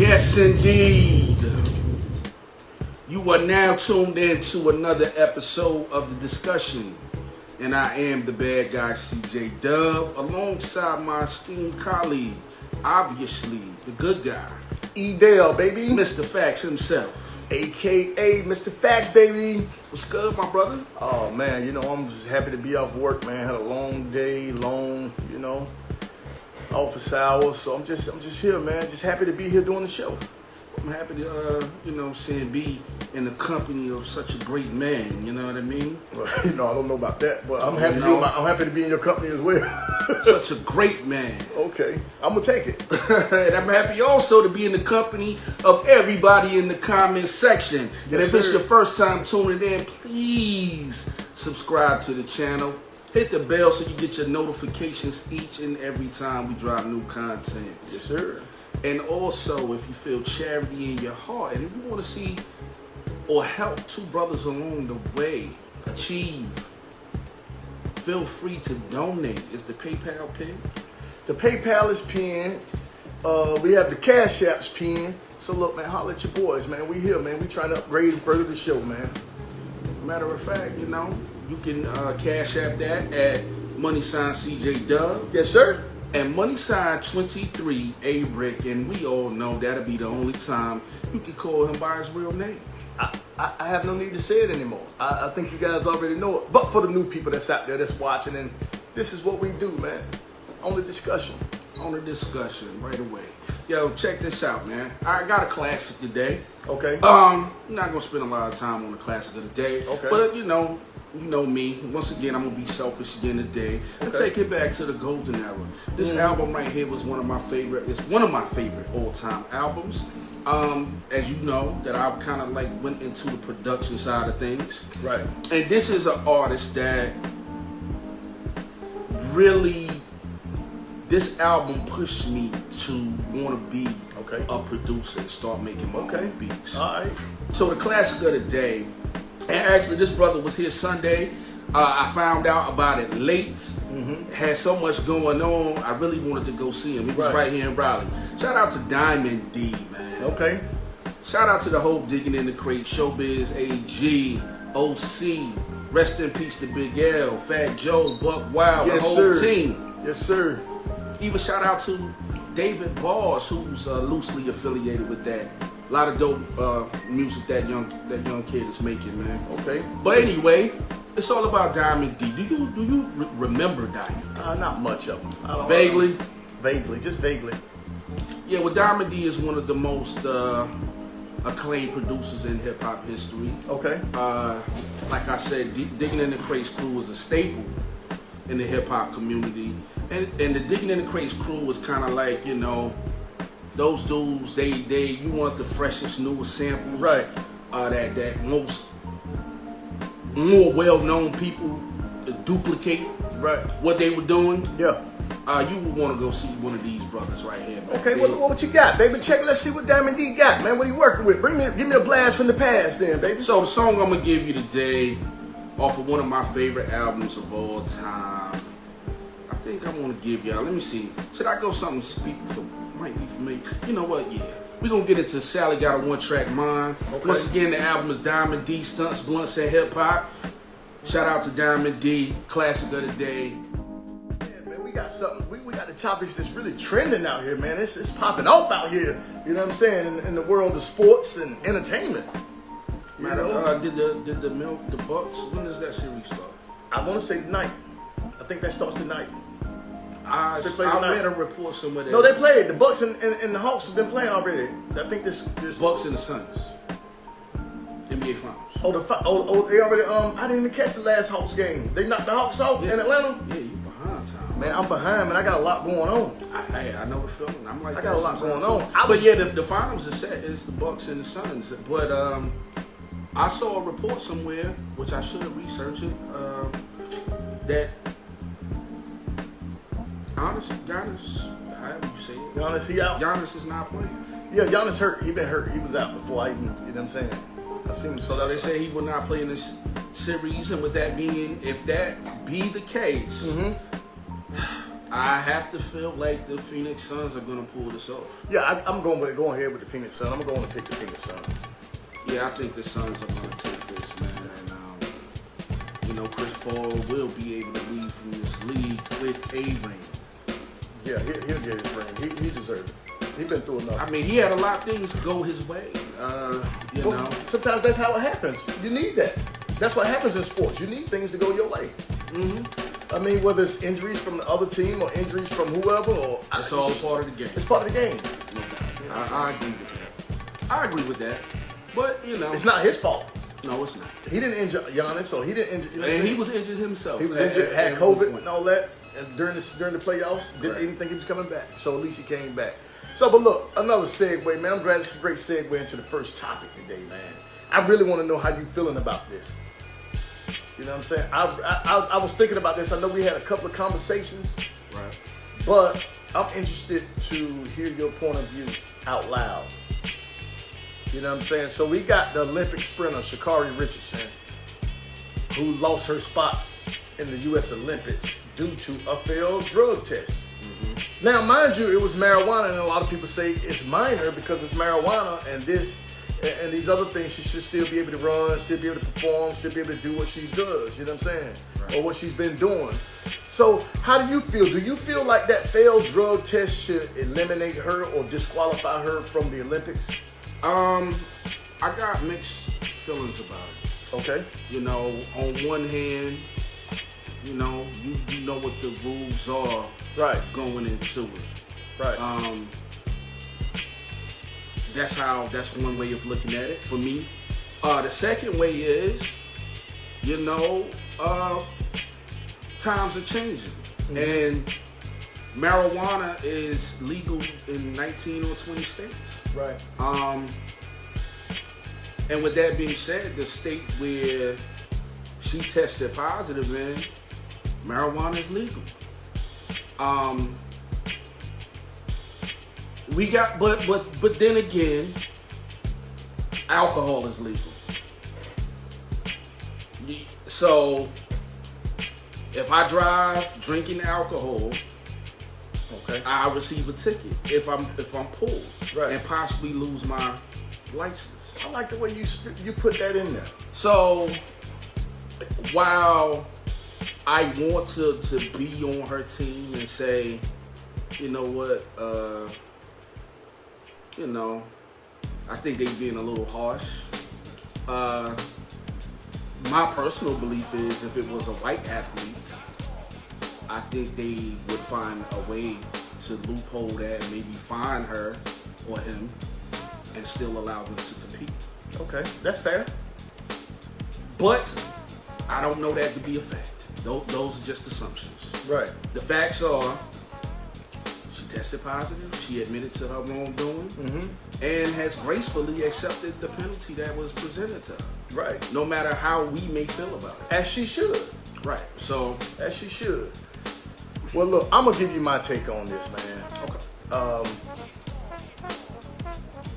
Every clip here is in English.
Yes, indeed. You are now tuned in to another episode of The Discussion. And I am the bad guy, CJ Dove, alongside my esteemed colleague, obviously, the good guy. E-Dale, baby. Mr. Facts himself. AKA Mr. Facts, baby. What's good, my brother? Oh, man, I'm just happy to be off work, man. Had a long day, office hours. So I'm just here, man. Just happy to be here doing the show. I'm happy to, be in the company of such a great man. You know what I mean? Well, I don't know about that, but I'm happy to be in your company as well. Such a great man. Okay, I'm gonna take it. And I'm happy also to be in the company of everybody in the comment section. And if it's your first time tuning in, please subscribe to the channel. Hit the bell so you get your notifications each and every time we drop new content. Yes, sir. And also, if you feel charity in your heart, and if you want to see or help two brothers along the way achieve, feel free to donate. Is the PayPal pinned? The PayPal is pinned. We have the Cash Apps pinned. So look, man, holler at your boys, man. We here, man. We trying to upgrade and further the show, man. Matter of fact, you can Cash App that at $CJ Dove. Yes, sir. And $23 A Rick, and we all know that'll be the only time you can call him by his real name. I have no need to say it anymore. I think you guys already know it. But for the new people that's out there that's watching, and this is what we do, man. On the discussion. On the discussion, right away. Yo, check this out, man. I got a classic today. Okay. I'm not gonna spend a lot of time on the classic of the day. Okay. But you know me. Once again, I'm gonna be selfish again today and take it back to the golden era. This album right here was one of my favorite. It's one of my favorite all-time albums. As you know, that I kind of went into the production side of things. Right. And this is an artist that really, this album pushed me to want to be a producer and start making my own beats. All right. So the classic of the day. And actually, this brother was here Sunday. I found out about it late. Had so much going on. I really wanted to go see him. He was right here in Raleigh. Shout out to Diamond D, man. Okay. Shout out to the whole Digging in the Crate, Showbiz, AG, OC. Rest in peace to Big L, Fat Joe, Buck Wild, the whole team. Yes, sir. Even shout out to David Boss, who's loosely affiliated with that. A lot of dope music that young kid is making, man. Okay. But anyway, it's all about Diamond D. Do you remember Diamond? Not much of them. Vaguely? Vaguely, just vaguely. Yeah, well, Diamond D is one of the most acclaimed producers in hip hop history. Okay. Like I said, Digging in the Crates crew is a staple in the hip hop community, and the Digging in the Crates crew was kind of like, those dudes, you want the freshest, newest samples. Right. That most more well-known people duplicate what they were doing. Yeah. You would want to go see one of these brothers right here. Okay, what you got, baby? Let's see what Diamond D got, man. What he working with? Give me a blast from the past then, baby. So the song I'm gonna give you today, off of one of my favorite albums of all time, I think I want to give y'all. Let me see. Should I go something people might be familiar? You know what? Yeah. We're going to get into Sally Got a One-Track Mind. Okay. Once again, the album is Diamond D, Stunts, Blunts, and Hip Hop. Shout out to Diamond D, classic of the day. Yeah, man, we got something. We got the topics that's really trending out here, man. It's popping off out here. You know what I'm saying? In the world of sports and entertainment. Did the Bucks, when does that series start? I want to say tonight. I think that starts tonight. I read a report somewhere that... No, they played. The Bucks and the Hawks have been playing already. I think this Bucks and the Suns. NBA Finals. They already... I didn't even catch the last Hawks game. They knocked the Hawks off in Atlanta? Yeah, you behind time. Man, I'm behind, man. I got a lot going on. I know the feeling. I'm like, I got a lot going on. But yeah, the finals is set. It's the Bucks and the Suns. But I saw a report somewhere, which I should have researched it, that Giannis, however you say it. Giannis, he out? Giannis is not playing. Yeah, Giannis hurt. He been hurt. He was out before I even, you know what I'm saying? I seen him. So they say he will not play in this series, and with that being, if that be the case, I have to feel like the Phoenix Suns are gonna pull this off. Yeah, I'm going ahead with the Phoenix Suns. I'm going to pick the Phoenix Suns. Yeah, I think the Suns are gonna take this, man. And Chris Paul will be able to leave from this league with a ring. Yeah, he'll get his ring. He deserves it. He's been through enough. I mean, he had a lot of things go his way. Sometimes that's how it happens. You need that. That's what happens in sports. You need things to go your way. Mm-hmm. I mean, whether it's injuries from the other team or injuries from whoever, or it's all part of the game. It's part of the game. No doubt. I agree with that. I agree with that. But it's not his fault. No, it's not. He didn't injure Giannis, so he didn't injure. And he was injured himself. He was injured, had COVID and all that, and during the playoffs, didn't even think he was coming back. So at least he came back. So, but look, another segue, man. I'm glad it's a great segue into the first topic today, man. I really want to know how you feeling about this. You know what I'm saying? I was thinking about this. I know we had a couple of conversations, right? But I'm interested to hear your point of view out loud. You know what I'm saying? So we got the Olympic sprinter, Sha'Carri Richardson, who lost her spot in the U.S. Olympics due to a failed drug test. Mm-hmm. Now, mind you, it was marijuana, and a lot of people say it's minor because it's marijuana, and these other things, she should still be able to run, still be able to perform, still be able to do what she does, you know what I'm saying? Right. Or what she's been doing. So how do you feel? Do you feel like that failed drug test should eliminate her or disqualify her from the Olympics? I got mixed feelings about it. Okay. On one hand, you know what the rules are going into it. Right. That's one way of looking at it for me. The second way is, times are changing. Mm-hmm. And marijuana is legal in 19 or 20 states. Right. And with that being said, the state where she tested positive in, marijuana is legal. We got, but then again, alcohol is legal. So if I drive drinking alcohol, okay, I receive a ticket if I'm pulled, right, and possibly lose my license. I like the way you put that in there. So while I want to be on her team and say, you know what, I think they being a little harsh. My personal belief is if it was a white athlete, I think they would find a way to loophole that and maybe fine her or him and still allow them to compete. Okay, that's fair. But I don't know that to be a fact. Those are just assumptions. Right. The facts are, she tested positive, she admitted to her wrongdoing, mm-hmm, and has gracefully accepted the penalty that was presented to her. Right. No matter how we may feel about it. As she should. Right. So. As she should. Well, look, I'm going to give you my take on this, man. Okay.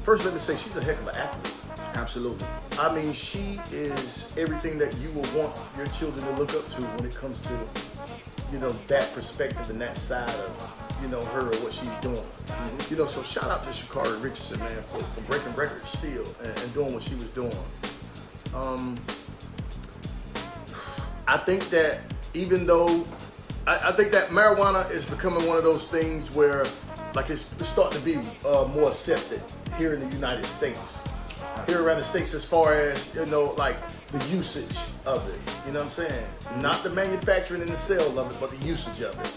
First, let me say she's a heck of an athlete. Absolutely. I mean, she is everything that you will want your children to look up to when it comes to, that perspective and that side of, her or what she's doing. Mm-hmm. So shout out to Sha'Carri Richardson, man, for breaking records still and doing what she was doing. I think that even though, I think that marijuana is becoming one of those things where, like, it's starting to be more accepted here in the United States. Here around the States, as far as, like the usage of it. You know what I'm saying? Not the manufacturing and the sale of it, but the usage of it.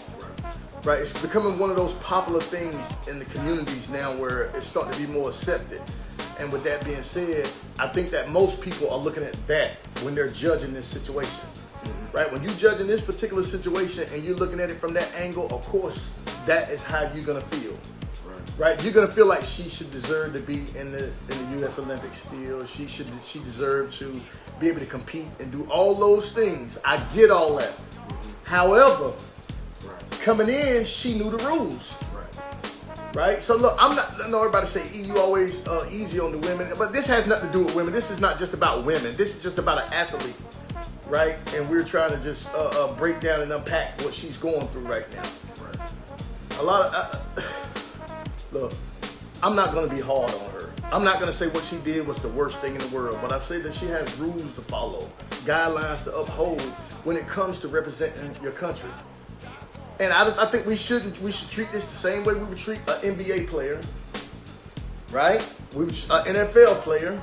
Right? It's becoming one of those popular things in the communities now where it's starting to be more accepted. And with that being said, I think that most people are looking at that when they're judging this situation. Right? When you're judging this particular situation and you're looking at it from that angle, of course, that is how you're going to feel. Right? You're gonna feel like she should deserve to be in the U.S. Olympics still. She deserved to be able to compete and do all those things. I get all that. However, coming in, she knew the rules. Right? So look, I know everybody say you always easy on the women, but this has nothing to do with women. This is not just about women. This is just about an athlete, right? And we're trying to just break down and unpack what she's going through right now. a lot of look. I'm not gonna be hard on her. I'm not gonna say what she did was the worst thing in the world, but I say that she has rules to follow, guidelines to uphold when it comes to representing your country. And I think we should treat this the same way we would treat an NBA player, right? We would an NFL player,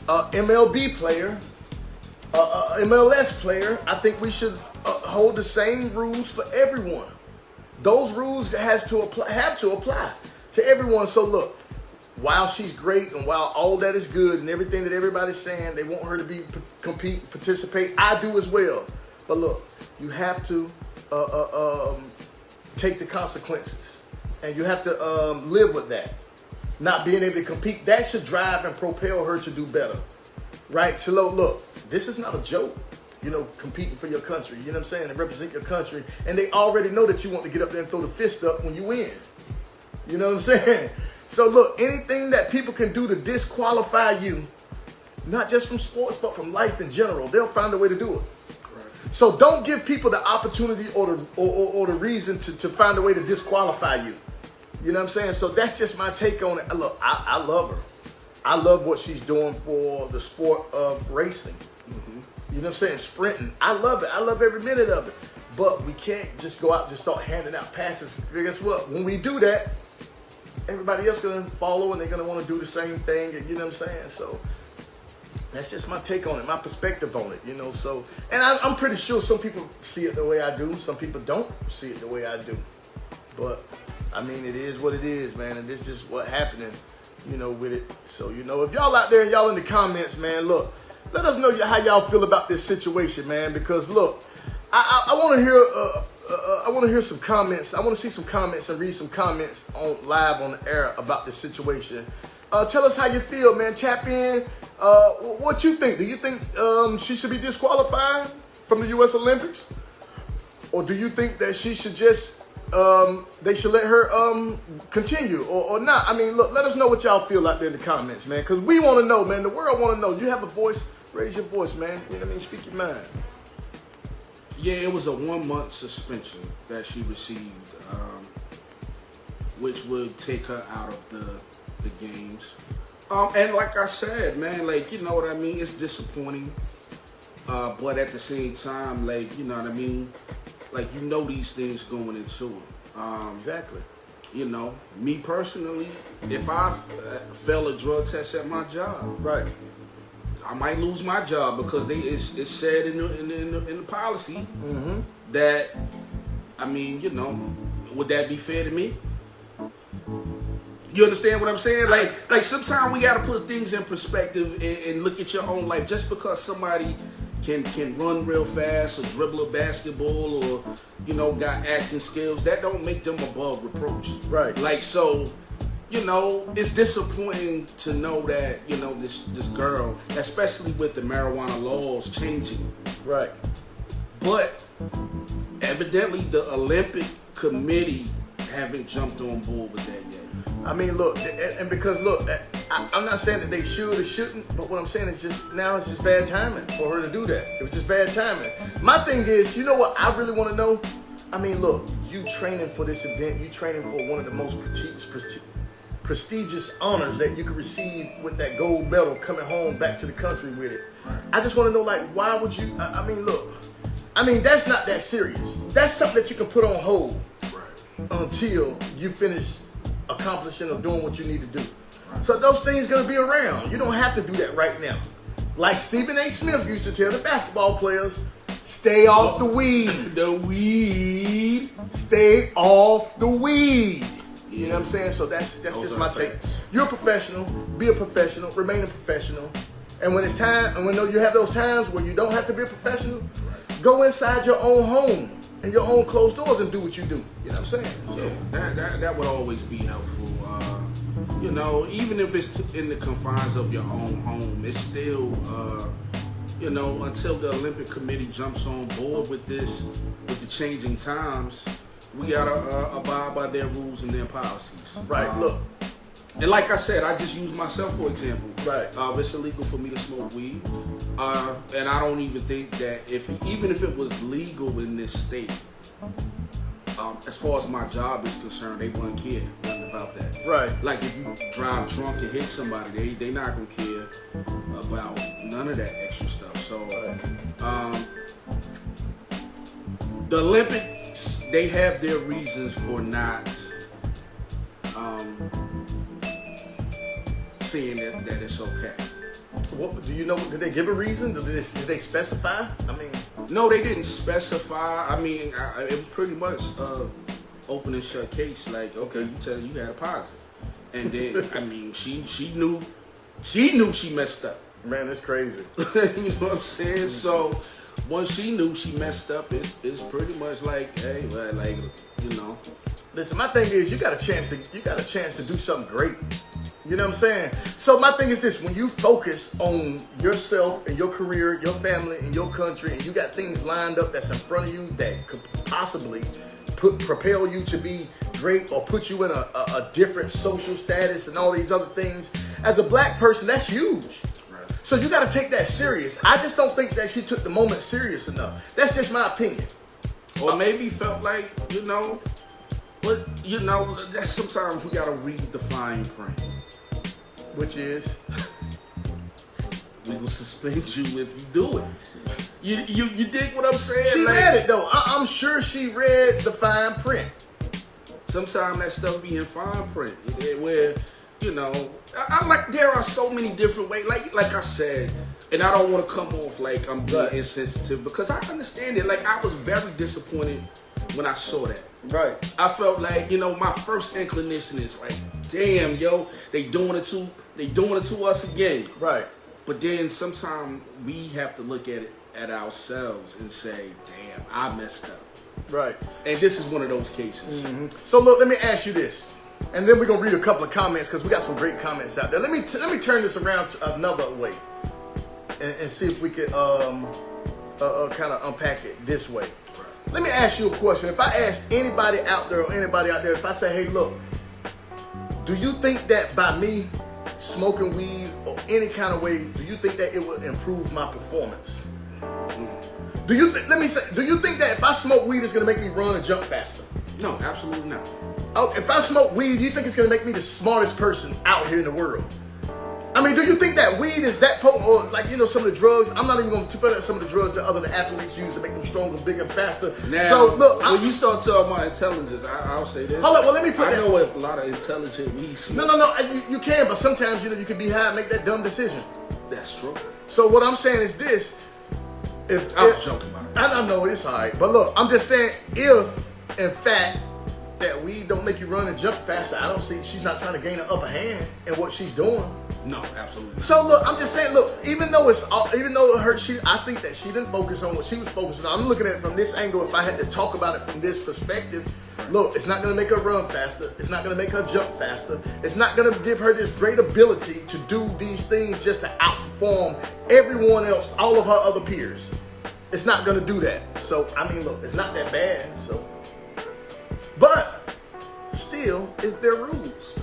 MLB player, MLS player. I think we should hold the same rules for everyone. Those rules have to apply to everyone. So look, while she's great and while all that is good and everything that everybody's saying, they want her to compete, participate. I do as well. But look, you have to take the consequences, and you have to live with that. Not being able to compete, that should drive and propel her to do better, right? So look, this is not a joke. You know, competing for your country. You know what I'm saying? And represent your country, and they already know that you want to get up there and throw the fist up when you win. You know what I'm saying? So look, anything that people can do to disqualify you, not just from sports, but from life in general, they'll find a way to do it. Right. So don't give people the opportunity or the reason to find a way to disqualify you. You know what I'm saying? So that's just my take on it. Look, I love her. I love what she's doing for the sport of racing. Mm-hmm. You know what I'm saying? Sprinting. I love it. I love every minute of it. But we can't just go out and just start handing out passes. Guess what? When we do that, everybody else going to follow, and they're going to want to do the same thing. And you know what I'm saying? So that's just my take on it, my perspective on it, you know. So, and I'm pretty sure some people see it the way I do. Some people don't see it the way I do. But, I mean, it is what it is, man. And this is just what's happening, you know, with it. So, you know, if y'all out there and y'all in the comments, man, look, let us know how y'all feel about this situation, man. Because, look, I want to hear I want to hear some comments. I want to see some comments and read some comments on live on the air about this situation. Tell us how you feel, man. Chap in. What you think? Do you think she should be disqualified from the U.S. Olympics, or do you think that she should just they should let her continue or not? I mean, look, let us know what y'all feel out there in the comments, man. Because we want to know, man. The world want to know. You have a voice. Raise your voice, man. You know what I mean? Speak your mind. Yeah, it was a 1-month suspension that she received, which would take her out of the games. And like I said, man, like, you know what I mean? It's disappointing. But at the same time, like, you know what I mean? Like, you know these things going into it. Exactly. You know, me personally, if I fail a drug test at my job, right, I might lose my job because it's said in the policy mm-hmm. that, I mean, you know, would that be fair to me? You understand what I'm saying? Like sometimes we gotta put things in perspective and look at your own life. Just because somebody can run real fast or dribble a basketball or, you know, got acting skills, that don't make them above reproach. Right. Like, so, you know, it's disappointing to know that, you know, this girl, especially with the marijuana laws changing. Right. But evidently the Olympic Committee haven't jumped on board with that yet. I mean, look, and because, look, I'm not saying that they should or shouldn't, but what I'm saying is now it's just bad timing for her to do that. It was just bad timing. My thing is, you know what I really want to know? I mean, look, you training for this event, you training for one of the most prestigious honors that you could receive with that gold medal, coming home back to the country with it. I just want to know, like, why would you, I mean, look, I mean, that's not that serious. That's something that you can put on hold until you finish accomplishing or doing what you need to do. So those things gonna be around. You don't have to do that right now. Like Stephen A. Smith used to tell the basketball players, stay off the weed. The weed. Stay off the weed. You know what I'm saying? So that's just my take. You're a professional. Be a professional. Remain a professional. And when it's time, and when you have those times where you don't have to be a professional, go inside your own home and your own closed doors and do what you do. You know what I'm saying? So that would always be helpful. You know, even if it's in the confines of your own home, it's still, you know, until the Olympic Committee jumps on board with this, with the changing times, we gotta abide by their rules and their policies. Right. Look. And like I said, I just use myself for example. Right. It's illegal for me to smoke weed, and I don't even think that even if it was legal in this state, as far as my job is concerned, they wouldn't care nothing about that. Right. Like if you drive drunk and hit somebody, they not gonna care about none of that extra stuff. So, the Olympics, they have their reasons for not saying that it's okay. What do you know? Did they give a reason? Did they specify? I mean, no, they didn't specify. I mean, it was pretty much open and shut case. Like, okay, you had a positive, and then I mean, she knew she messed up. Man, that's crazy. You know what I'm saying? So once she knew she messed up, it's pretty much like, hey, like, you know. Listen, my thing is, you got a chance to do something great. You know what I'm saying? So my thing is this: when you focus on yourself and your career, your family and your country, and you got things lined up that's in front of you that could possibly propel you to be great or put you in a different social status and all these other things, as a black person, that's huge. Right. So you got to take that serious. I just don't think that she took the moment serious enough. That's just my opinion. Or maybe felt like, you know, but you know, that sometimes we gotta read the fine print. Which is, we will suspend you if you do it. You dig what I'm saying? She like, read it though. I'm sure she read the fine print. Sometimes that stuff be in fine print, where, you know, I like, there are so many different ways. Like I said, and I don't want to come off like I'm being insensitive, because I understand it. Like, I was very disappointed when I saw that. Right. I felt like, you know, my first inclination is like, damn, yo, they doing it to us again. Right. But then sometimes we have to look at ourselves and say, damn, I messed up. Right. And this is one of those cases. Mm-hmm. So look, let me ask you this, and then we're gonna read a couple of comments because we got some great comments out there. Let me turn this around to another way, and see if we could kind of unpack it this way. Right. Let me ask you a question. If I asked anybody out there, if I say, hey, look, do you think that by me smoking weed or any kind of way, do you think that it would improve my performance? Do you think that if I smoke weed, it's gonna make me run and jump faster? No, absolutely not. Oh, if I smoke weed, do you think it's gonna make me the smartest person out here in the world? I mean, do you think that weed is that potent, or like, you know, some of the drugs? I'm not even going to put out some of the drugs that other athletes use to make them stronger, bigger, and faster. Now, so look, when you start talking about intelligence, I'll say this. Hold on, well, let me put I that. know a lot of intelligent weed smoke. No, you can, but sometimes, you know, you can be high and make that dumb decision. That's true. So what I'm saying is this: I was joking about it. I know it's all right, but look, I'm just saying, if in fact that weed don't make you run and jump faster, I don't see she's not trying to gain an upper hand in what she's doing. No, absolutely not. So look, I'm just saying, look, even though it hurt, I think that she didn't focus on what she was focusing on. I'm looking at it from this angle. If I had to talk about it from this perspective, look, it's not going to make her run faster. It's not going to make her jump faster. It's not going to give her this great ability to do these things just to outperform everyone else, all of her other peers. It's not going to do that. So, I mean, look, it's not that bad. So, but still, it's their rules.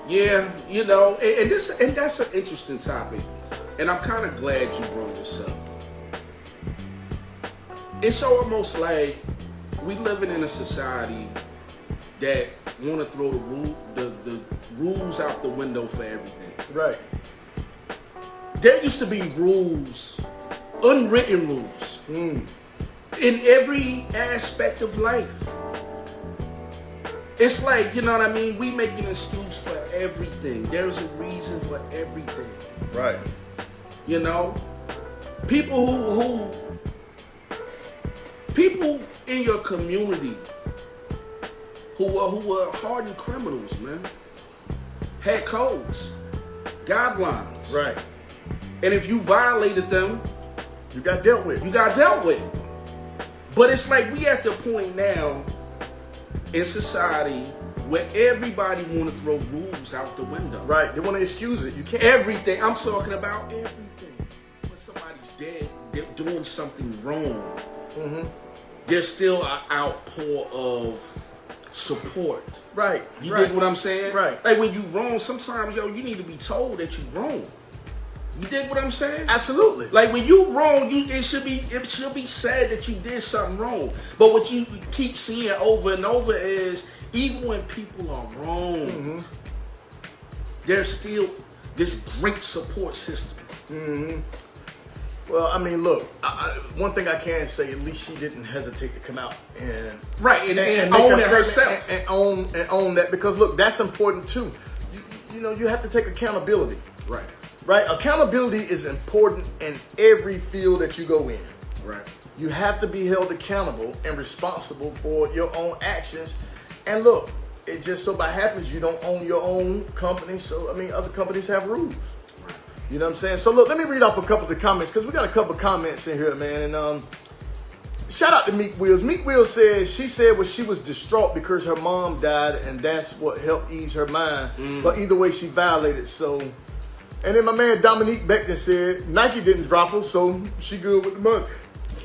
Yeah, you know, and that's an interesting topic, and I'm kind of glad you brought this up. It's almost like we living in a society that want to throw the rules out the window for everything. Right. There used to be rules, unwritten rules, in every aspect of life. It's like, you know what I mean? We make an excuse for everything. There's a reason for everything. Right. You know? People in your community who were hardened criminals, man, had codes, guidelines. Right. And if you violated them, you got dealt with. But it's like we at the point now in society where everybody want to throw rules out the window. Right. They want to excuse it. You can't. Everything. I'm talking about everything. When somebody's dead, they're doing something wrong. Mm-hmm. There's still an outpour of support. Right. You dig what I'm saying? Right. Like when you wrong, sometimes, yo, you need to be told that you wrong. You dig what I'm saying? Absolutely. Like when you wrong, it should be said that you did something wrong. But what you keep seeing over and over is even when people are wrong, there's still this great support system. Well, I mean, look. One thing I can say, at least she didn't hesitate to come out and and own it herself and own that, because look, that's important too. You know, you have to take accountability. Right. Accountability is important in every field that you go in. Right. You have to be held accountable and responsible for your own actions. And look, it just so by happens you don't own your own company. So I mean, other companies have rules. You know what I'm saying? So look, let me read off a couple of the comments, because we got a couple of comments in here, man. And shout out to Meek Wills. Meek Wills says she said she was distraught because her mom died, and that's what helped ease her mind. But either way, she violated. So, and then my man Dominique Beckton said Nike didn't drop her, so she good with the money.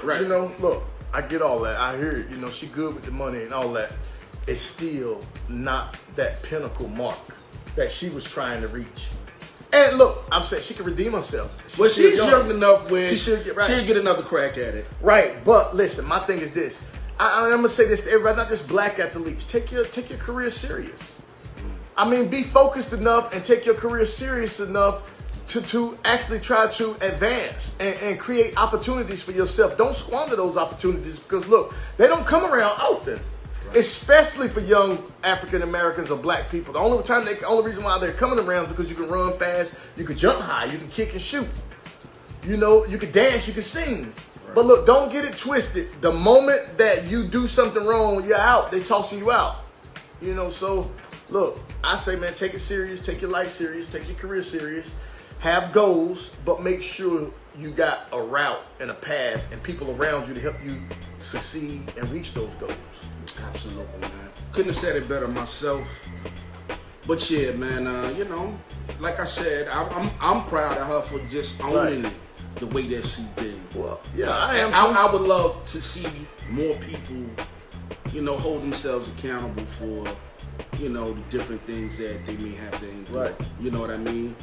Right. You know, look, I get all that. I hear it. You know, she good with the money and all that. It's still not that pinnacle mark that she was trying to reach. And look, I'm saying she can redeem herself. She's young enough when she'll get another crack at it. Right, but listen, my thing is this. I'm gonna say this to everybody, not just black athletes. Take your career serious. I mean, be focused enough and take your career serious enough to actually try to advance and create opportunities for yourself. Don't squander those opportunities, because look, they don't come around often. Especially for young African Americans or black people. The only reason why they're coming around is because you can run fast, you can jump high, you can kick and shoot. You know, you can dance, you can sing. Right. But look, don't get it twisted. The moment that you do something wrong, you're out. They're tossing you out. You know, so look, I say, man, take it serious, take your life serious, take your career serious, have goals, but make sure you got a route and a path and people around you to help you succeed and reach those goals. Absolutely, man. Couldn't have said it better myself. But yeah, man, you know, like I said, I'm proud of her for just owning it the way that she did. Well, yeah, I am. I would love to see more people, you know, hold themselves accountable for, you know, the different things that they may have to endure. Right. You know what I mean?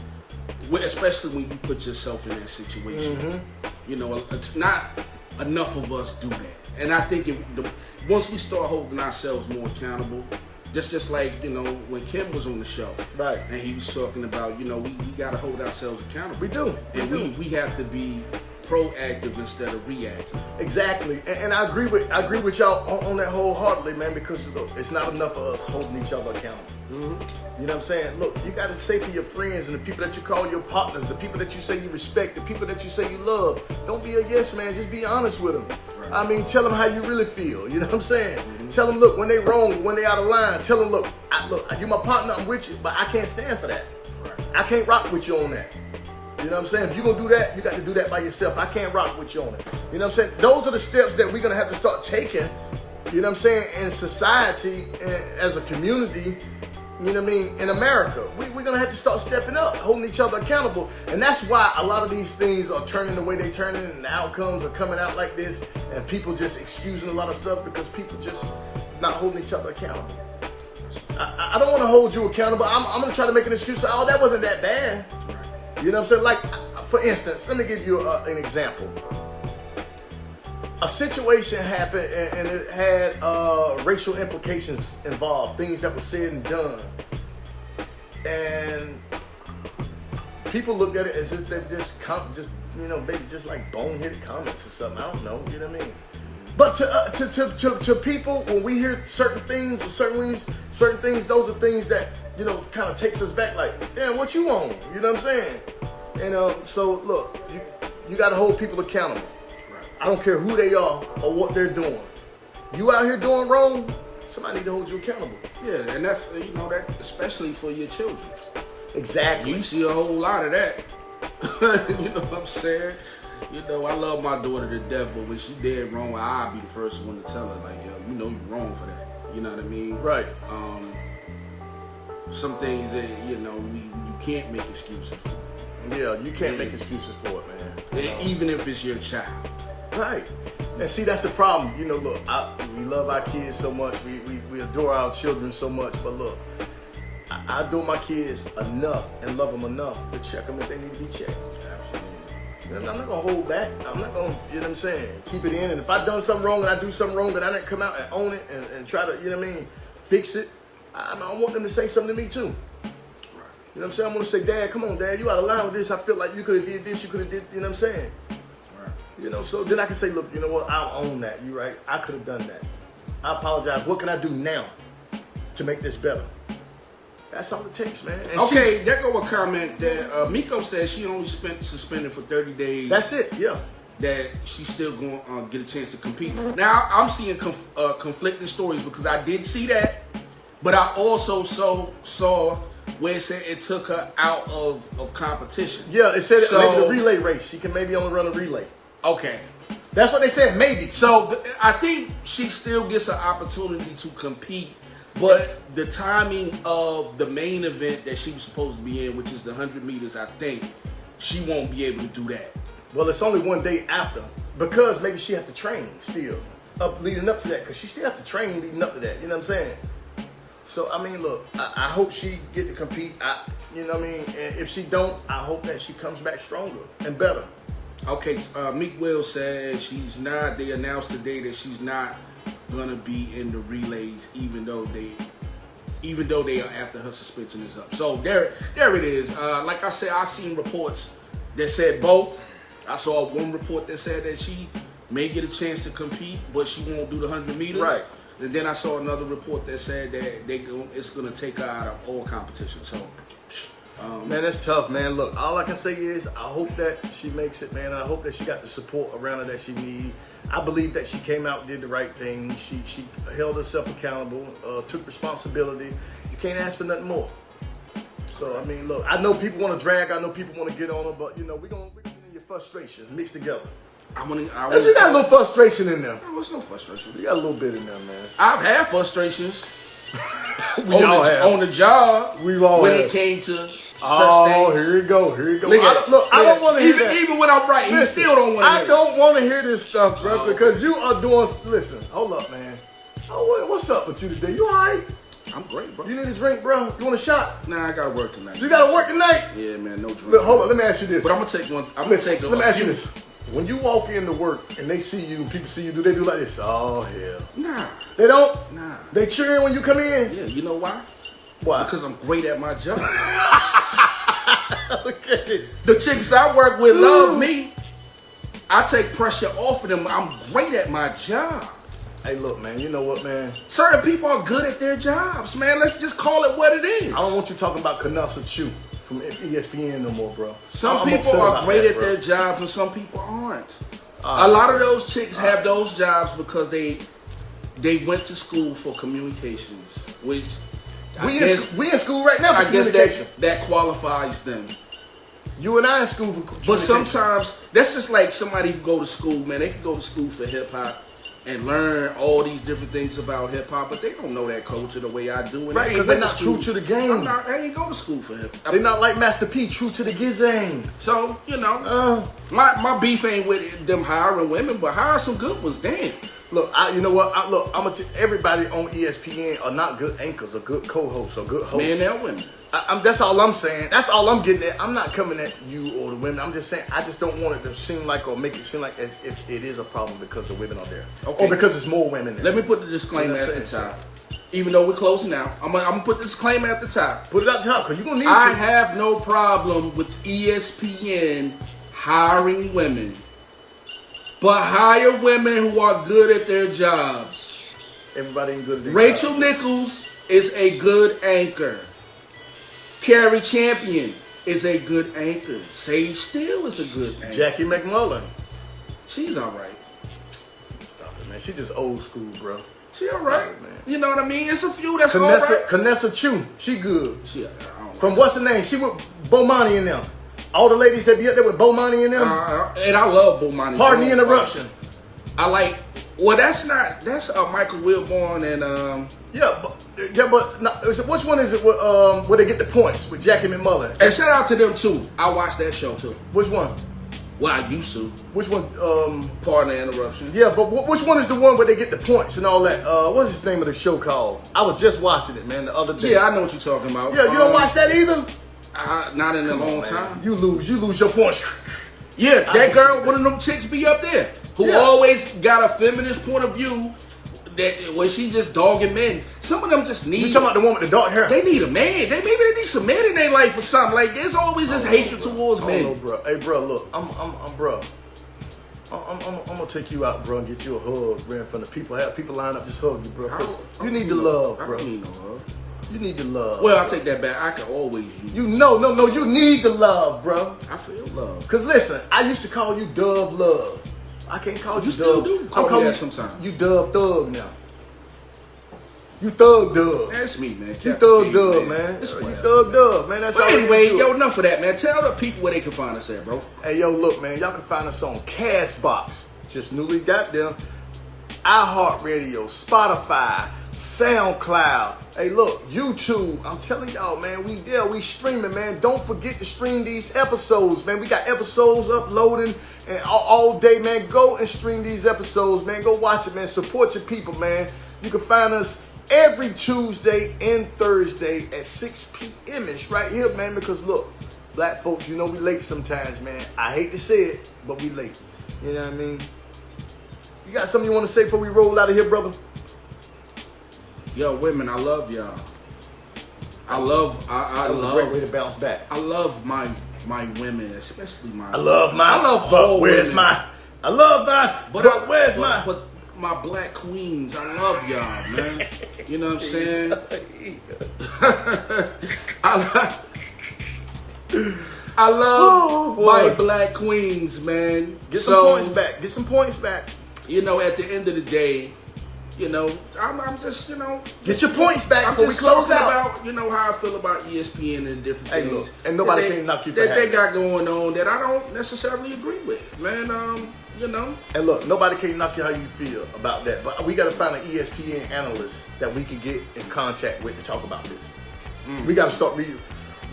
Especially when you put yourself in that situation. You know, it's not enough of us do that. And I think once we start holding ourselves more accountable, just like, you know, when Kim was on the show, right, and he was talking about, you know, we got to hold ourselves accountable. We do. We have to be proactive instead of reactive. Exactly, and I agree with y'all on that wholeheartedly, man. Because look, it's not enough of us holding each other accountable. You know what I'm saying? Look, you got to say to your friends and the people that you call your partners, the people that you say you respect, the people that you say you love, don't be a yes man. Just be honest with them. Right. I mean, tell them how you really feel. You know what I'm saying? Tell them, look, when they wrong, when they out of line, tell them, look, you my partner, I'm with you, but I can't stand for that. Right. I can't rock with you on that. You know what I'm saying? If you're going to do that, you got to do that by yourself. I can't rock with you on it. You know what I'm saying? Those are the steps that we're going to have to start taking, you know what I'm saying, in society, as a community, you know what I mean, in America. We're going to have to start stepping up, holding each other accountable. And that's why a lot of these things are turning the way they're turning, and the outcomes are coming out like this, and people just excusing a lot of stuff because people just not holding each other accountable. I don't want to hold you accountable. I'm going to try to make an excuse. Oh, that wasn't that bad. You know what I'm saying? Like, for instance, let me give you an example. A situation happened and it had racial implications involved, things that were said and done. And people looked at it as if they're just you know, maybe just like boneheaded comments or something. I don't know, you know what I mean? But to people, when we hear certain things or certain things, those are things that, you know, kind of takes us back like, damn, what you want? You know what I'm saying? And so look, you got to hold people accountable. Right. I don't care who they are or what they're doing. You out here doing wrong, somebody need to hold you accountable. Yeah, and that's, you know, that especially for your children. Exactly. You see a whole lot of that. You know what I'm saying? You know, I love my daughter to death, but when she dead wrong, I'll be the first one to tell her, like, yo, you know you're wrong for that. You know what I mean? Right. Some things that, you know, you can't make excuses for. Yeah, you can't make excuses for it, man. You know? Even if it's your child. Right. And see, that's the problem. You know, look, we love our kids so much. We adore our children so much. But look, I adore my kids enough and love them enough to check them if they need to be checked. I'm not gonna hold back. I'm not gonna, you know what I'm saying, keep it in. And if I done something wrong and I do something wrong and I didn't come out and own it and try to, you know what I mean, fix it, I want them to say something to me too. You know what I'm saying? I'm gonna say, Dad, come on, Dad, you out of line with this. I feel like you could have did this, you could have did, you know what I'm saying? Right. You know, so then I can say, look, you know what, I'll own that. You right, I could have done that. I apologize. What can I do now to make this better? That's all it takes, man. And okay, there go a comment that Miko says she only spent suspended for 30 days. That's it, yeah. That she's still going to get a chance to compete. Now, I'm seeing conflicting stories because I did see that, but I also saw where it said it took her out of competition. Yeah, it said maybe the relay race. She can maybe only run a relay. Okay. That's what they said, maybe. So I think she still gets an opportunity to compete, but the timing of the main event that she was supposed to be in, which is the 100 meters, I think she won't be able to do that. Well, it's only one day after because maybe she has to train still leading up to that because she still has to train leading up to that. You know what I'm saying? So, I mean, look, I hope she get to compete. You know what I mean? And if she don't, I hope that she comes back stronger and better. Okay, Meek Will says she's not. They announced today that she's not gonna be in the relays, even though they are after her suspension is up. So there it is. Like I said, I seen reports that said both. I saw one report that said that she may get a chance to compete, but she won't do the 100 meters. Right. And then I saw another report that said that it's gonna take her out of all competition. So. Man, that's tough, man. Look, all I can say is I hope that she makes it, man. I hope that she got the support around her that she needs. I believe that she came out and did the right thing. She held herself accountable, took responsibility. You can't ask for nothing more. So, I mean, look, I know people want to drag. I know people want to get on her, but, you know, we're going to get your frustrations mixed together. You got a little frustration in there. There was no frustration. You got a little bit in there, man. I've had frustrations. On the job. We've all when had. It came to such things. Here you go. I don't want to hear that. Even when I'm right, he still don't want to hear it. I don't want to hear this stuff, bro, because you are doing. Listen, hold up, man. What's up with you today? You all right? I'm great, bro. You need a drink, bro? You want a shot? Nah, I gotta work tonight. You gotta work tonight? Yeah, man, no drink. Look, hold on, let me ask you this. But I'm gonna take one. Let me ask you this. When you walk into work and they see you, people see you, do they do like this? Oh, hell. Nah. They don't? Nah. They cheering when you come in? Yeah, you know why? Why? Because I'm great at my job. Okay. The chicks I work with love me. I take pressure off of them. I'm great at my job. Hey, look, man, you know what, man? Certain people are good at their jobs, man. Let's just call it what it is. I don't want you talking about Kanasa Chu from ESPN no more, bro. Some people are great at their jobs and some people aren't. A lot of those chicks have those jobs because they went to school for communications, which we in school right now for communication. That qualifies them. You and I in school for communication. But sometimes that's just like somebody who go to school, man. They can go to school for hip hop and learn all these different things about hip hop, but they don't know that culture the way I do. And right, because they're not true to the game. I ain't go to school for hip hop. They're not like Master P, true to the gizang. So, you know, my beef ain't with them hiring women, but hire some good ones, damn. Look, you know what? I'm gonna tell everybody on ESPN are not good anchors or good co-hosts or good hosts. Men and women. That's all I'm saying. That's all I'm getting at. I'm not coming at you or the women. I'm just saying I just don't want it to seem like or make it seem like as if it is a problem because the women are there. Okay. Or because there's more women there. Let me put the disclaimer at the top. Even though we're closing out, I'm gonna put the disclaimer at the top. Put it at the top because you're gonna need I have no problem with ESPN hiring women. But hire women who are good at their jobs. Everybody ain't good at their Rachel jobs. Nichols is a good anchor. Carrie Champion is a good anchor. Sage Steele is a good anchor. Jackie McMullen. She's all right. Stop it, man. She's just old school, bro. She all right, man. You know what I mean? It's a few that's all right. Kanessa Chu. She good. She, From what's her name? She with Bomani and them. All the ladies that be up there with Bomani and them. And I love Bomani. Pardon the interruption. I like. Well, that's Michael Wilborn and but no, which one is it where they get the points with Jackie McMullen? And shout out to them too. I watched that show too. Which one? Well, I used to. Which one? Pardon the interruption. Yeah, but which one is the one where they get the points and all that? What's his name of the show called? I was just watching it, man, the other day. Yeah, I know what you're talking about. Yeah, you don't watch that either? Not in a long time. You lose your points. Yeah, that girl, one of them chicks be up there who always got a feminist point of view. That when she just dogging men, some of them just need. You talking about the one with the dark hair? They need a man. Maybe they need some men in their life or something. Like there's always this hatred towards men. Know, bro. Hey, bro, look, I'm bro. I'm gonna take you out, bro, and get you a hug, man, from the people. Have people line up, just hug you, bro. You need the love, bro. I don't need no hug. You need the love. Well, I take that back. I can always use. You no. You need the love, bro. I feel love. Cause listen, I used to call you Dove Love. I can't call you. You still Dove. do. Call me that sometimes. You Dove Thug now. You Thug Dove. That's me, man. You Thug Dove, man. You Thug Dove, man. That's all. Anyway, yo, enough of that, man. Tell the people where they can find us at, bro. Hey, yo, look, man. Y'all can find us on Castbox. Just newly got them. iHeartRadio, Spotify, SoundCloud. Hey, look, YouTube. I'm telling y'all, man, we there. We streaming, man. Don't forget to stream these episodes, man. We got episodes uploading and all day, man. Go and stream these episodes, man. Go watch it, man. Support your people, man. You can find us every Tuesday and Thursday at 6 p.m.ish right here, man. Because look, black folks, you know we late sometimes, man. I hate to say it, but we late. You know what I mean? You got something you want to say before we roll out of here, brother? Yo, women, I love y'all. I love. That was a great way to bounce back. I love my women, especially my. I love mine. I love but all where's women. mine? I love mine. But where's mine? But my black queens, I love y'all, man. You know what I'm saying? I love my black queens, man. Get some points back. Get some points back. You know, at the end of the day, you know, I'm just, you know. Get your points back I'm before we just close talking out. about, you know, how I feel about ESPN and different things. Look, and nobody can knock you for that they having got going on that I don't necessarily agree with, man. You know. And look, nobody can knock you how you feel about that. But we got to find an ESPN analyst that we can get in contact with to talk about this. We got to start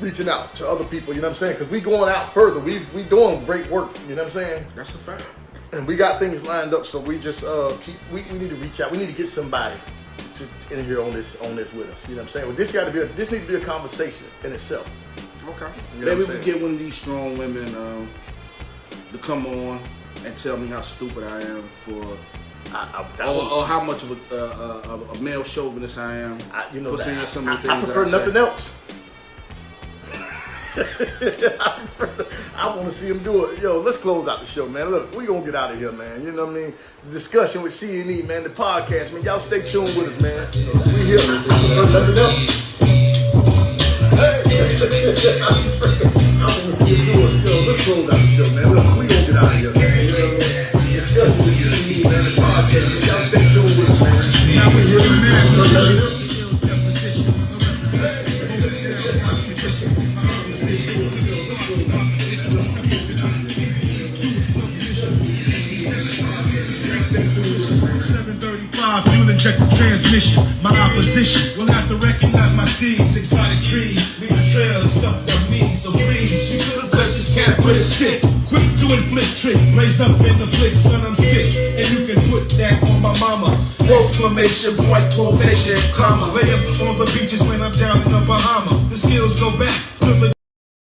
reaching out to other people, you know what I'm saying? Because we going out further. We doing great work, you know what I'm saying? That's a fact. And we got things lined up, so we just we need to reach out. We need to get somebody to in here on this with us. You know what I'm saying? Well, this needs to be a conversation in itself. Okay. You know Maybe we get one of these strong women to come on and tell me how stupid I am for, or how much of a male chauvinist I am. For saying some of the things I prefer nothing else. I want to see him do it. Yo, let's close out the show, man. Look, we gonna get out of here, man. You know what I mean? The discussion with C&E, man. The podcast, man. Y'all stay tuned with us, man. We here. Nothing else. I want to see him do it. Yo, let's close out the show, man. Look, we gonna get out of here, man. You know what I mean? Discussion with C&E, man. The podcast. Y'all stay tuned with us, man. Now we here, man. Check the transmission. My opposition will have to recognize my steeds. Exotic trees, leave a trail and stuff on me. So please, you couldn't touch this cat with a stick. Quick to inflict tricks, blaze up in the flick, son, I'm sick. And you can put that on my mama. Exclamation point, quotation, comma. Lay up on the beaches when I'm down in the Bahamas. The skills go back to the